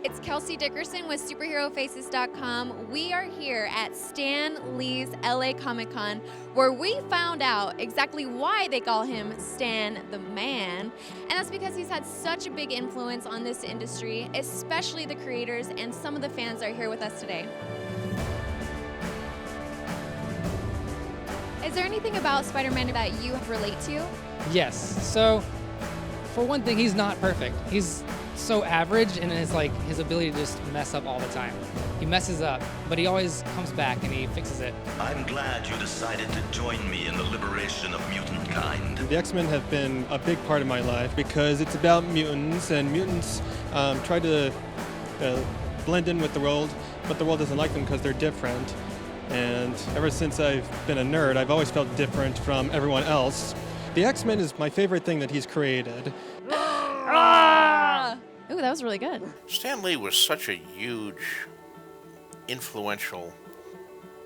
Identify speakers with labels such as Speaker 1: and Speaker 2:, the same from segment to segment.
Speaker 1: It's Kelsey Dickerson with SuperheroFaces.com. We are here at Stan Lee's LA Comic Con, where we found out exactly why they call him Stan the Man. And that's because he's had such a big influence on this industry, especially the creators, and some of the fans are here with us today. Is there anything about Spider-Man that you relate to?
Speaker 2: Yes. So, for one thing, he's not perfect. He's so average in his ability to just mess up all the time. He messes up, but he always comes back and he fixes it.
Speaker 3: I'm glad you decided to join me in the liberation of mutant kind.
Speaker 4: The X-Men have been a big part of my life because it's about mutants, and mutants try to blend in with the world, but the world doesn't like them because they're different. And ever since I've been a nerd, I've always felt different from everyone else. The X-Men is my favorite thing that he's created.
Speaker 1: Ooh, that was really good.
Speaker 5: Stan Lee was such a huge, influential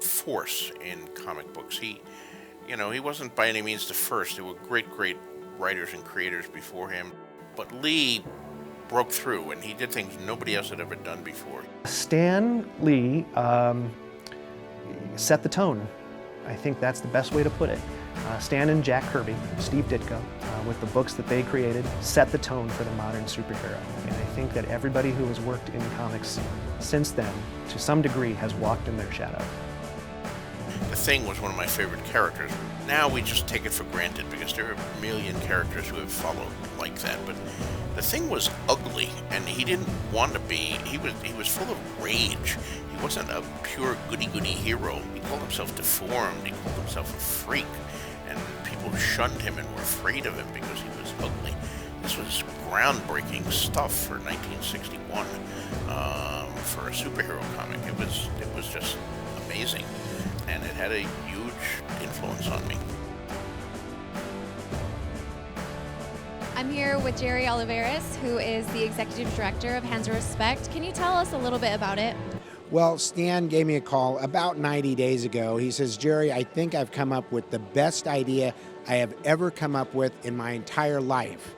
Speaker 5: force in comic books. He wasn't by any means the first. There were great writers and creators before him. But Lee broke through, and he did things nobody else had ever done before.
Speaker 6: Stan Lee set the tone. I think that's the best way to put it. Stan and Jack Kirby, Steve Ditko, with the books that they created, set the tone for the modern superhero. And I think that everybody who has worked in comics since then, to some degree, has walked in their shadow.
Speaker 5: The Thing was one of my favorite characters. Now we just take it for granted because there are a million characters who have followed like that. But the Thing was ugly, and he didn't want to be. He was full of rage. He wasn't a pure goody-goody hero. He called himself deformed. He called himself a freak. And people shunned him and were afraid of him because he was ugly. This was groundbreaking stuff for 1961 for a superhero comic. It was just amazing, and it had a huge influence on me.
Speaker 1: I'm here with Jerry Oliveris, who is the executive director of Hands of Respect. Can you tell us a little bit about it?
Speaker 7: Well, Stan gave me a call about 90 days ago. He says, Jerry, I think I've come up with the best idea I have ever come up with in my entire life.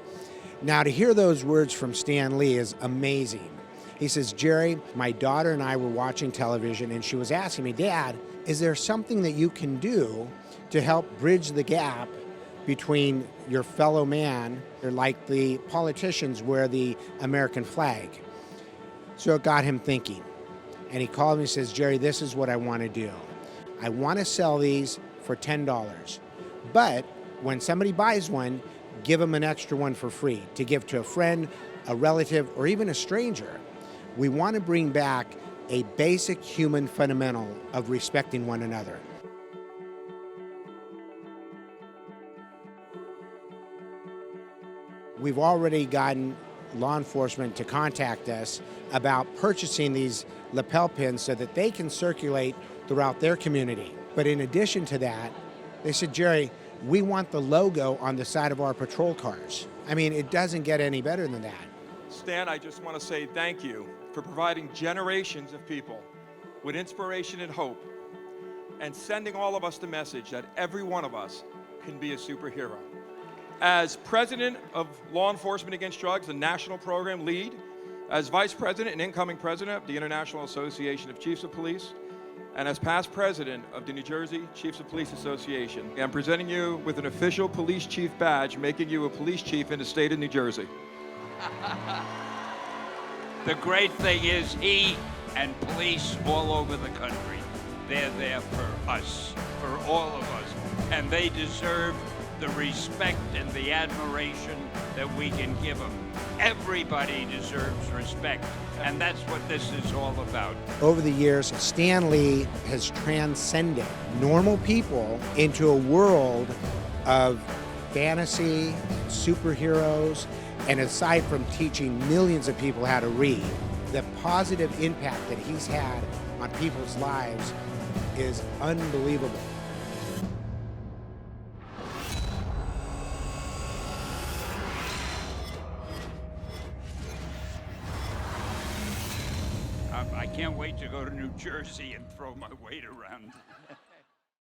Speaker 7: Now, to hear those words from Stan Lee is amazing. He says, Jerry, my daughter and I were watching television, and she was asking me, Dad, is there something that you can do to help bridge the gap between your fellow man, or like the politicians wear the American flag? So it got him thinking. And he called me and says, Jerry, this is what I want to do. I want to sell these for $10. But when somebody buys one, give them an extra one for free to give to a friend, a relative, or even a stranger. We want to bring back a basic human fundamental of respecting one another. We've already gotten law enforcement to contact us about purchasing these lapel pins so that they can circulate throughout their community. But in addition to that, they said, Jerry, we want the logo on the side of our patrol cars. I mean, it doesn't get any better than that.
Speaker 8: Stan, I just want to say thank you for providing generations of people with inspiration and hope, and sending all of us the message that every one of us can be a superhero. As president of Law Enforcement Against Drugs, the national program lead, as vice president and incoming president of the International Association of Chiefs of Police, and as past president of the New Jersey Chiefs of Police Association, I'm presenting you with an official police chief badge, making you a police chief in the state of New Jersey.
Speaker 9: The great thing is he and police all over the country, they're there for us, for all of us, and they deserve the respect and the admiration that we can give them. Everybody deserves respect, and that's what this is all about.
Speaker 7: Over the years, Stan Lee has transcended normal people into a world of fantasy, superheroes, and aside from teaching millions of people how to read, the positive impact that he's had on people's lives is unbelievable.
Speaker 9: I can't wait to go to New Jersey and throw my weight around.